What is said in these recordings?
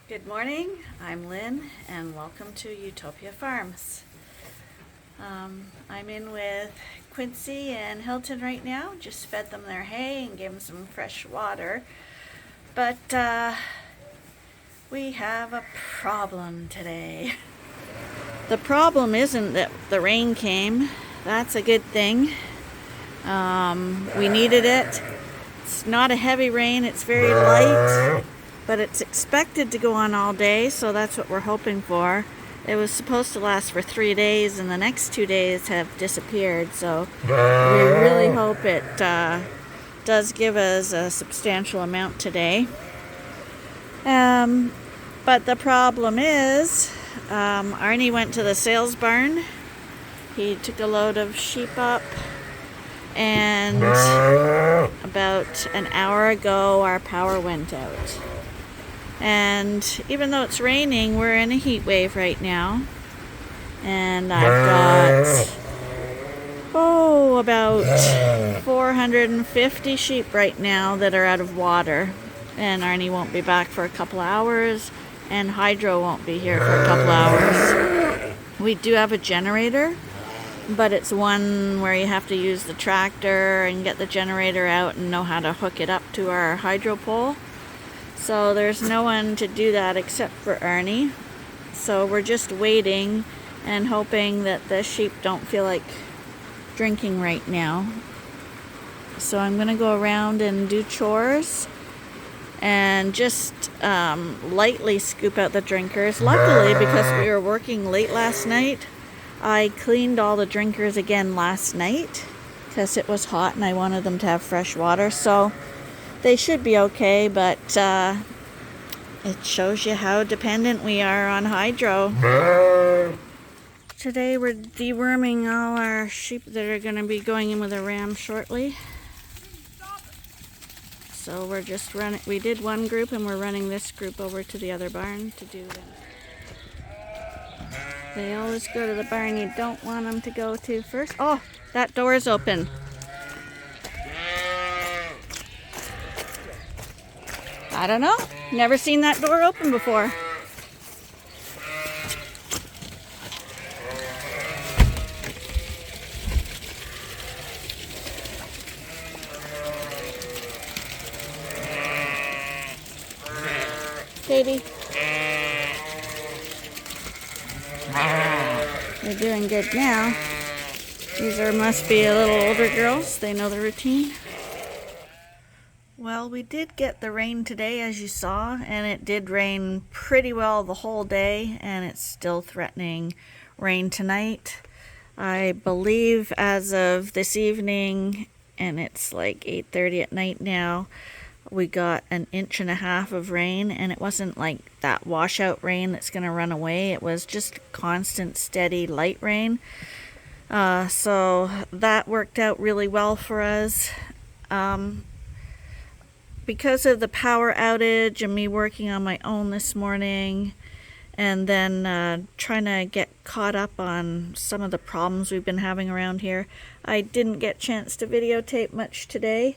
Good morning, I'm Lynn and welcome to Ewetopia Farms. I'm in with Quincy and Hilton right now. Just fed them their hay and gave them some fresh water. But we have a problem today. The problem isn't that the rain came. That's a good thing. We needed it. It's not a heavy rain, it's very light. But it's expected to go on all day, so that's what we're hoping for. It was supposed to last for 3 days, and the next 2 days have disappeared, so we really hope it does give us a substantial amount today. But the problem is, Arnie went to the sales barn. He took a load of sheep up, and about an hour ago our power went out. And even though it's raining, we're in a heat wave right now. And I've got, about 450 sheep right now that are out of water. And Arnie won't be back for a couple hours. And Hydro won't be here for a couple hours. We do have a generator, but it's one where you have to use the tractor and get the generator out and know how to hook it up to our hydro pole. So there's no one to do that except for Arnie. So we're just waiting and hoping that the sheep don't feel like drinking right now. So I'm going to go around and do chores and just lightly scoop out the drinkers. Luckily, because we were working late last night, I cleaned all the drinkers again last night because it was hot and I wanted them to have fresh water. So they should be okay, but it shows you how dependent we are on hydro. Today we're deworming all our sheep that are going to be going in with a ram shortly. So we're just running, we did one group and we're running this group over to the other barn to do them. They always go to the barn you don't want them to go to first. Oh, that door is open. I don't know. Never seen that door open before. Katie. They're doing good now. These must be a little older girls. They know the routine. Well, we did get the rain today, as you saw, and it did rain pretty well the whole day, and it's still threatening rain tonight. I believe as of this evening, and it's like 8:30 at night now, we got 1.5 inches of rain, and it wasn't like that washout rain that's going to run away. It was just constant, steady, light rain. So that worked out really well for us. Because of the power outage and me working on my own this morning and then trying to get caught up on some of the problems we've been having around here, I didn't get a chance to videotape much today.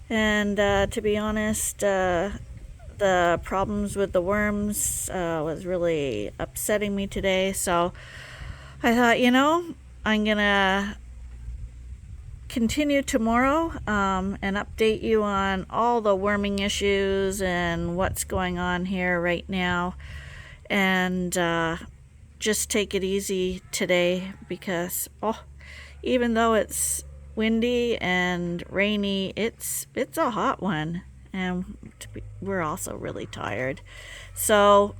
And to be honest, the problems with the worms was really upsetting me today. So I thought, I'm going to continue tomorrow and update you on all the worming issues and what's going on here right now, and just take it easy today because even though it's windy and rainy, it's a hot one, and we're also really tired. So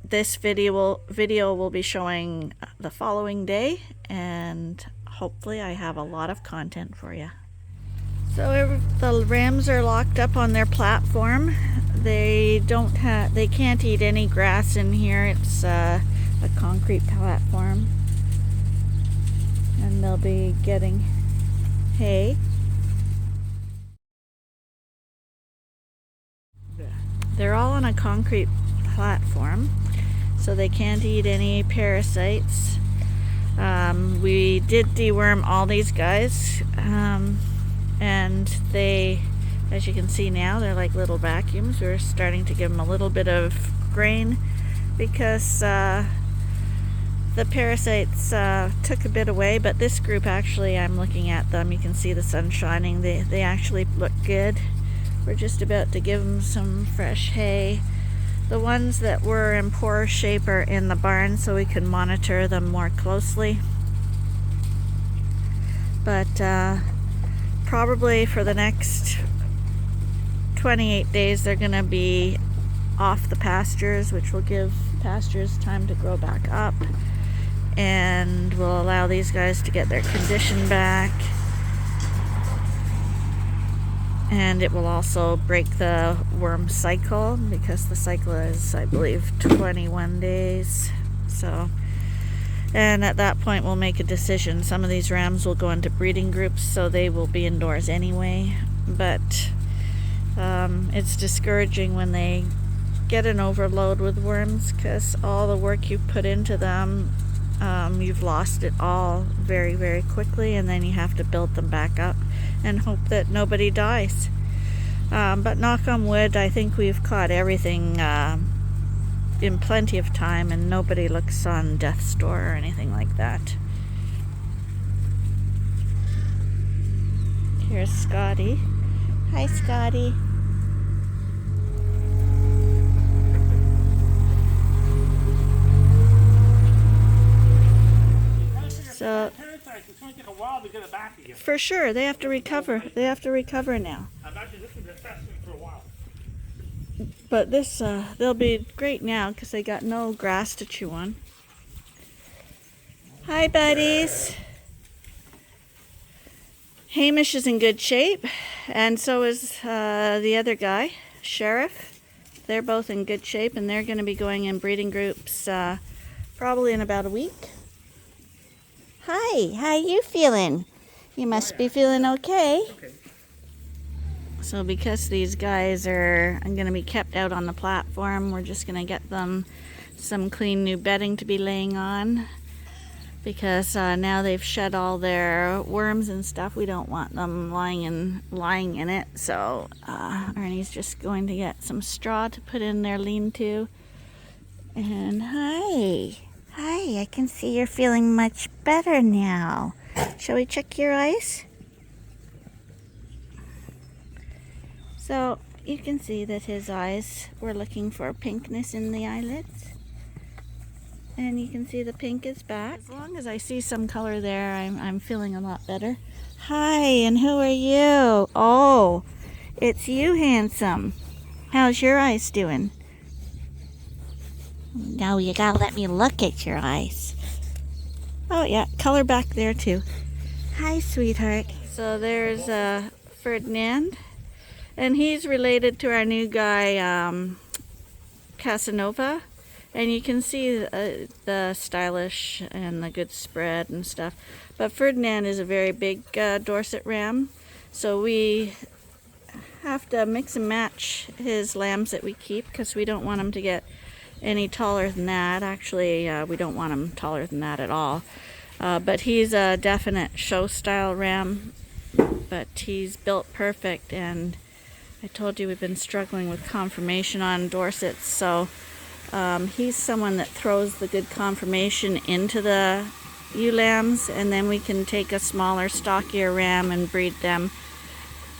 this video will be showing the following day, and hopefully I have a lot of content for you. So the rams are locked up on their platform. They can't eat any grass in here. It's a concrete platform, and they'll be getting hay. They're all on a concrete platform, so they can't eat any parasites. We did deworm all these guys, and they As you can see now, they're like little vacuums. We're starting to give them a little bit of grain because the parasites took a bit away, but this group actually, I'm looking at them, you can see the sun shining. They actually look good. We're just about to give them some fresh hay. The ones that were in poor shape are in the barn so we can monitor them more closely. But probably for the next 28 days they're going to be off the pastures, which will give pastures time to grow back up and will allow these guys to get their condition back. And it will also break the worm cycle because the cycle is, I believe, 21 days. So, and at that point we'll make a decision. Some of these rams will go into breeding groups, so they will be indoors anyway. But it's discouraging when they get an overload with worms because all the work you put into them, you've lost it all very, very quickly, and then you have to build them back up and hope that nobody dies. But knock on wood, I think we've caught everything in plenty of time, and nobody looks on death's door or anything like that. Here's Scotty. Hi, Scotty. So, it's going to take a while to get it back again. For sure, they have to recover. They have to recover now. I imagine this is the assessment for a while. But this, they'll be great now because they got no grass to chew on. Hi, buddies. Hamish is in good shape, and so is the other guy, Sheriff. They're both in good shape, and they're going to be going in breeding groups probably in about a week. Hi, how you feeling? You must be feeling okay. So because these guys are going to be kept out on the platform, we're just going to get them some clean new bedding to be laying on. Because now they've shed all their worms and stuff, we don't want them lying in it. So Ernie's just going to get some straw to put in their lean-to. And hi, I can see you're feeling much better now. Shall we check your eyes? So you can see that his eyes were looking for pinkness in the eyelids. And you can see the pink is back. As long as I see some color there, I'm feeling a lot better. Hi, and who are you? Oh, it's you, handsome. How's your eyes doing? Now you gotta let me look at your eyes. Oh yeah, color back there too. Hi, sweetheart. So there's Ferdinand, and he's related to our new guy, Casanova. And you can see the stylish and the good spread and stuff. But Ferdinand is a very big Dorset ram, so we have to mix and match his lambs that we keep because we don't want him to get any taller than that. Actually, we don't want him taller than that at all. But he's a definite show style ram, but he's built perfect. And I told you we've been struggling with conformation on Dorsets, so he's someone that throws the good conformation into the ewe lambs, and then we can take a smaller, stockier ram and breed them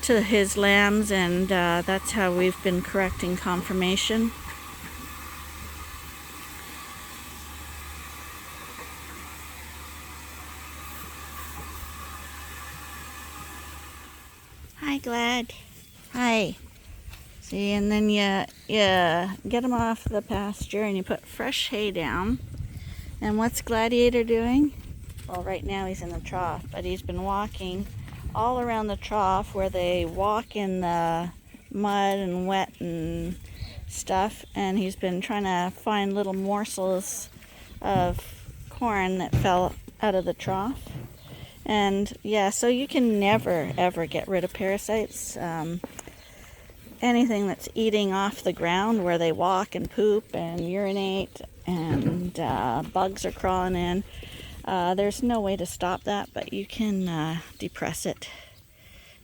to his lambs, and that's how we've been correcting conformation. Hi, Glad. Hi. See, and then you get them off the pasture and you put fresh hay down. And what's Gladiator doing? Well, right now he's in the trough, but he's been walking all around the trough where they walk in the mud and wet and stuff, and he's been trying to find little morsels of corn that fell out of the trough. And yeah, so you can never ever get rid of parasites. Anything that's eating off the ground where they walk and poop and urinate and bugs are crawling in, there's no way to stop that, but you can depress it.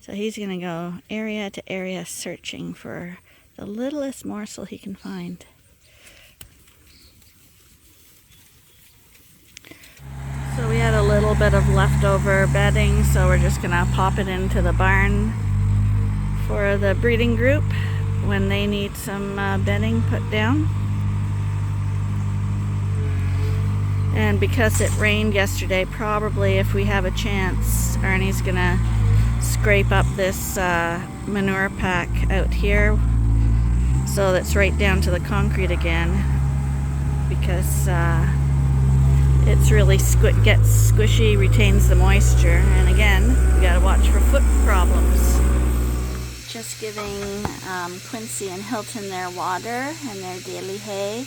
So he's going to go area to area searching for the littlest morsel he can find. So we had a little bit of leftover bedding, so we're just going to pop it into the barn for the breeding group when they need some bedding put down. And because it rained yesterday, probably if we have a chance, Arnie's going to scrape up this manure pack out here so that's right down to the concrete again, because it's really gets squishy, retains the moisture, and again, we gotta watch for foot problems. Just giving Quincy and Hilton their water and their daily hay,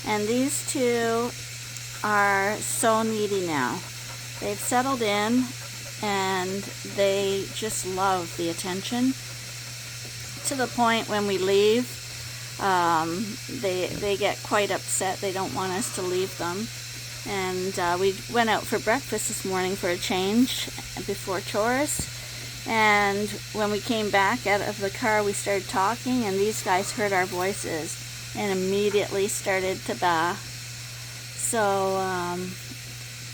and these two are so needy now. They've settled in and they just love the attention, to the point when we leave, they get quite upset. They don't want us to leave them. And we went out for breakfast this morning for a change before chores, and when we came back out of the car we started talking, and these guys heard our voices and immediately started to baa. So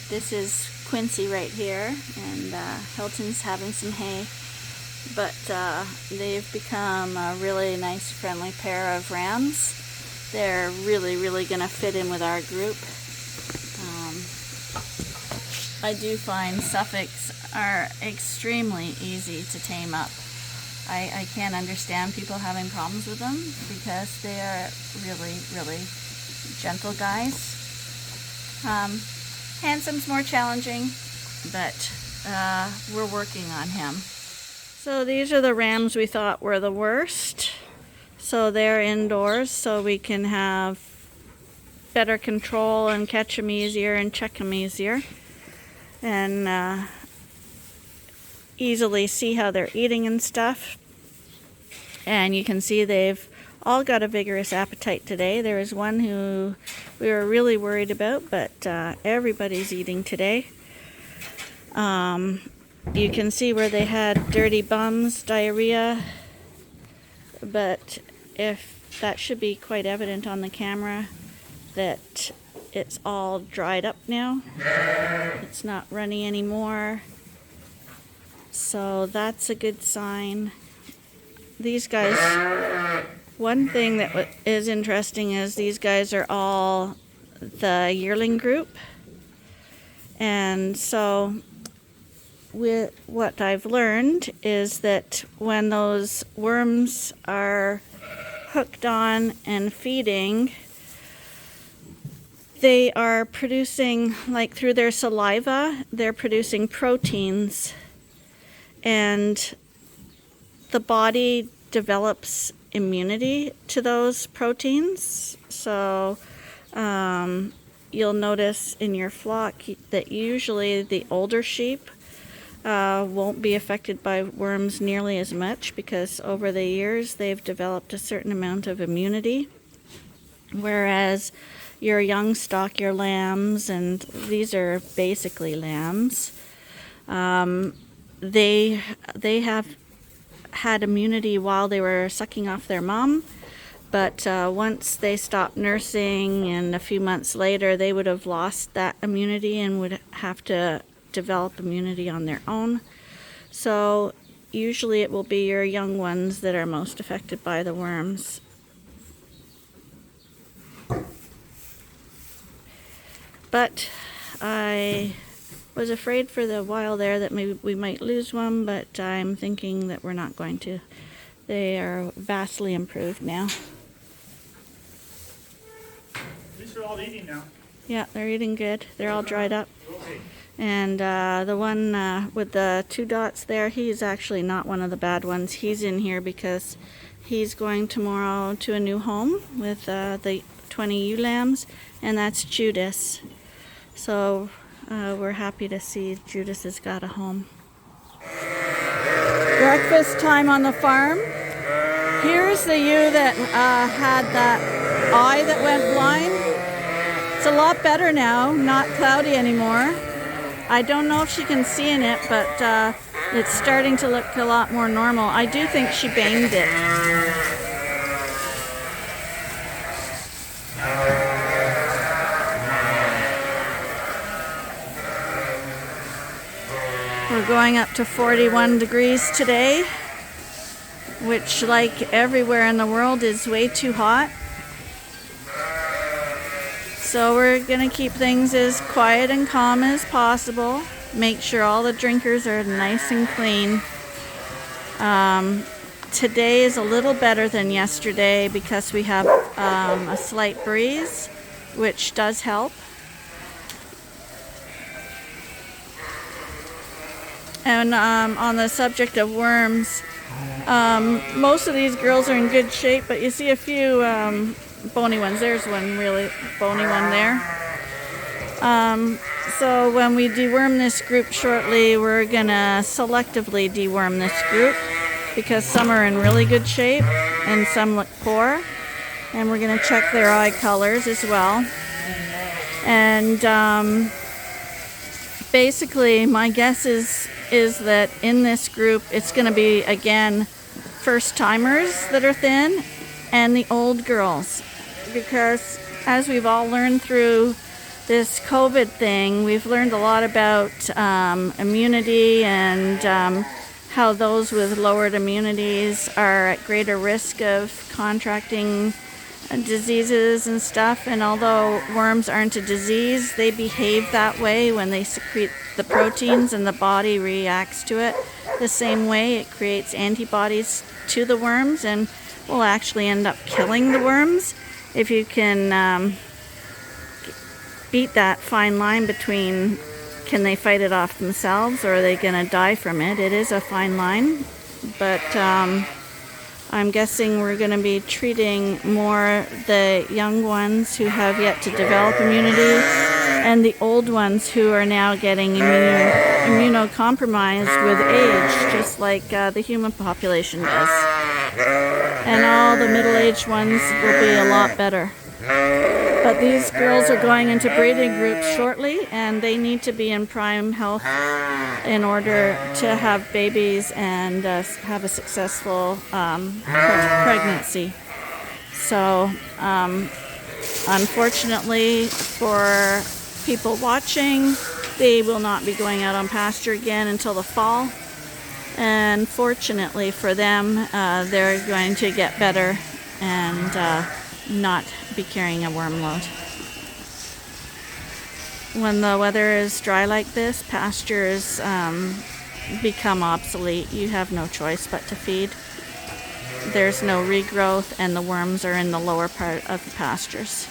this is Quincy right here, and Hilton's having some hay, but they've become a really nice friendly pair of rams. They're really gonna fit in with our group. I do find Suffolks are extremely easy to tame up. I can't understand people having problems with them because they are really gentle guys. Handsome's more challenging, but we're working on him. So these are the rams we thought were the worst. So they're indoors, so we can have better control and catch them easier and check them easier, and easily see how they're eating and stuff. And you can see they've all got a vigorous appetite today. There was one who we were really worried about, but everybody's eating today. You can see where they had dirty bums, diarrhea, but if that should be quite evident on the camera that it's all dried up now. It's not runny anymore. So that's a good sign. These guys, one thing that is interesting is these guys are all the yearling group. And so what I've learned is that when those worms are hooked on and feeding, they are producing, like through their saliva, they're producing proteins, and the body develops immunity to those proteins. So you'll notice in your flock that usually the older sheep won't be affected by worms nearly as much, because over the years they've developed a certain amount of immunity, whereas your young stock, your lambs, and these are basically lambs, they have had immunity while they were sucking off their mom, but once they stopped nursing and a few months later, they would have lost that immunity and would have to develop immunity on their own. So usually it will be your young ones that are most affected by the worms. But I was afraid for the while there that maybe we might lose one, but I'm thinking that we're not going to. They are vastly improved now. These are all eating now. Yeah, they're eating good. They're all dried up. Okay. And the one with the 2 dots there, he's actually not one of the bad ones. He's in here because he's going tomorrow to a new home with the 20 ewe lambs, and that's Judas. So we're happy to see Judas has got a home. Breakfast time on the farm. Here's the ewe that had that eye that went blind. It's a lot better now, not cloudy anymore. I don't know if she can see in it, but It's starting to look a lot more normal. I do think she banged it. We're going up to 41 degrees today, which, like everywhere in the world, is way too hot. So we're going to keep things as quiet and calm as possible. Make sure all the drinkers are nice and clean. Today is a little better than yesterday because we have a slight breeze, which does help. And on the subject of worms, most of these girls are in good shape, but you see a few bony ones. There's one really bony one there. So when we deworm this group shortly, we're going to selectively deworm this group because some are in really good shape and some look poor. And we're going to check their eye colors as well. And basically, my guess is that in this group, it's going to be, again, first-timers that are thin and the old girls. Because as we've all learned through this COVID thing, we've learned a lot about immunity and how those with lowered immunities are at greater risk of contracting diseases and stuff. And although worms aren't a disease, they behave that way when they secrete the proteins and the body reacts to it the same way. It creates antibodies to the worms and will actually end up killing the worms if you can beat that fine line between can they fight it off themselves or are they going to die from it. It is a fine line, but I'm guessing we're going to be treating more the young ones who have yet to develop immunity and the old ones who are now getting immunocompromised with age, just like the human population does. And all the middle-aged ones will be a lot better. But these girls are going into breeding groups shortly, and they need to be in prime health in order to have babies and have a successful pregnancy. So, unfortunately for people watching, they will not be going out on pasture again until the fall. And fortunately for them, they're going to get better and not be carrying a worm load. When the weather is dry like this, pastures become obsolete. You have no choice but to feed. There's no regrowth and the worms are in the lower part of the pastures.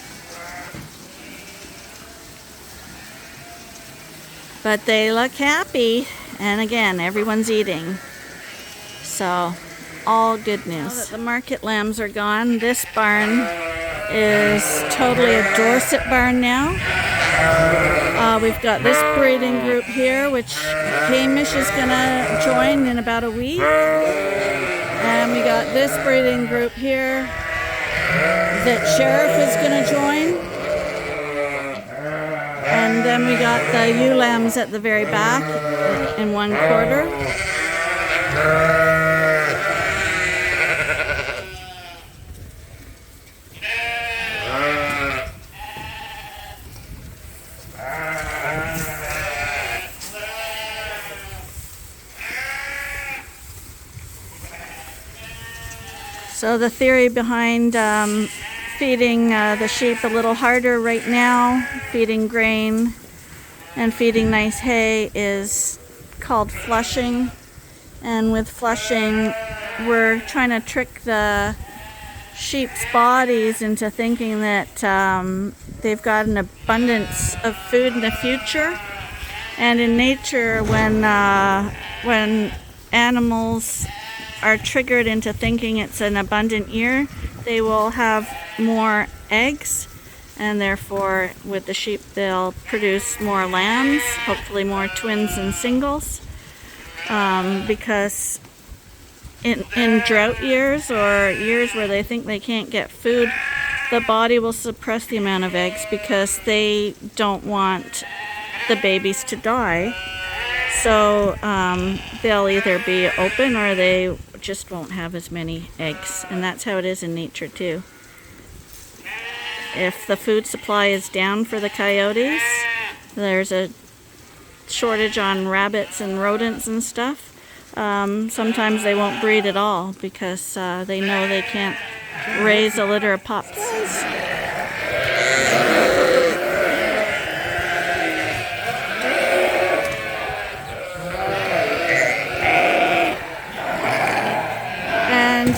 But they look happy, and again, everyone's eating. So, all good news. Now that the market lambs are gone, this barn is totally a Dorset barn now. We've got this breeding group here, which Hamish is going to join in about a week. And we got this breeding group here that Sheriff is going to join. And then we got the ewe lambs at the very back in 1/4. So the theory behind feeding the sheep a little harder right now, feeding grain and feeding nice hay, is called flushing. And with flushing, we're trying to trick the sheep's bodies into thinking that they've got an abundance of food in the future. And in nature, when animals are triggered into thinking it's an abundant year, they will have more eggs, and therefore with the sheep they'll produce more lambs, hopefully more twins and singles, because in drought years or years where they think they can't get food, the body will suppress the amount of eggs because they don't want the babies to die. So they'll either be open or they just won't have as many eggs. And that's how it is in nature too. If the food supply is down for the coyotes, there's a shortage on rabbits and rodents and stuff. Sometimes they won't breed at all because they know they can't raise a litter of pups. And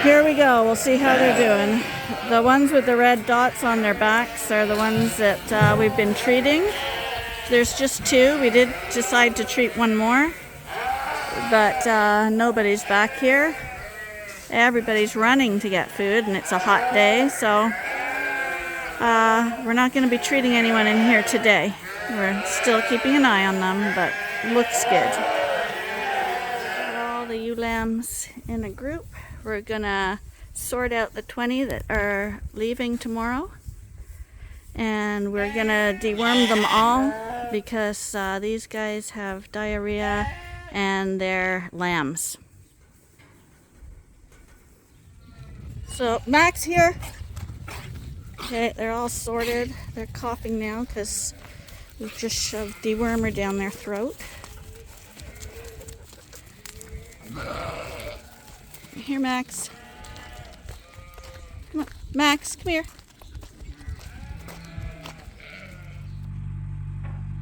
here we go. We'll see how they're doing. The ones with the red dots on their backs are the ones that we've been treating. There's just 2. We did decide to treat one more, but nobody's back here. Everybody's running to get food, and it's a hot day, so we're not going to be treating anyone in here today. We're still keeping an eye on them, but looks good. Got all the ewe lambs in a group. We're going to sort out the 20 that are leaving tomorrow, and we're going to deworm them all because these guys have diarrhea and they're lambs. So Max here. Okay, they're all sorted. They're coughing now because we've just shoved dewormer down their throat. Here, Max. Come on, Max, come here.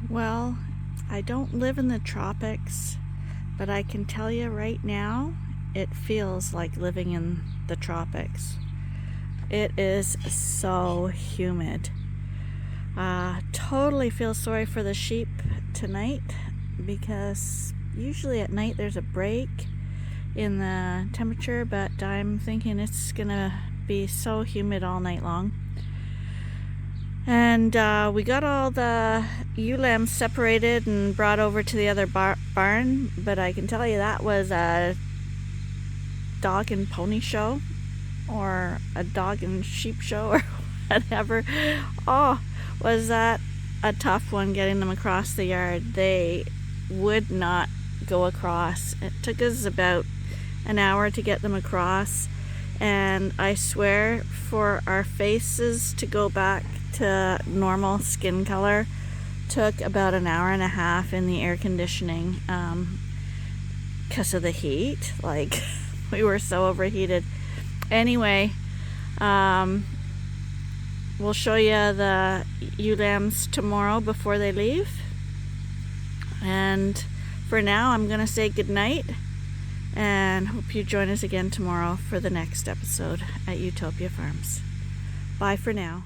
Well, I don't live in the tropics, but I can tell you right now, it feels like living in the tropics. It is so humid. Totally feel sorry for the sheep tonight because usually at night there's a break in the temperature, but I'm thinking it's gonna be so humid all night long. And we got all the ewe lambs separated and brought over to the other barn, but I can tell you that was a dog and pony show or a dog and sheep show or whatever. Oh, was that a tough one getting them across the yard. They would not go across. It took us about an hour to get them across, and I swear for our faces to go back to normal skin color took about an hour and a half in the air conditioning because of the heat. Like, we were so overheated. Anyway, we'll show you the ewe lambs tomorrow before they leave, and for now I'm gonna say goodnight and hope you join us again tomorrow for the next episode at Ewetopia Farms. Bye for now.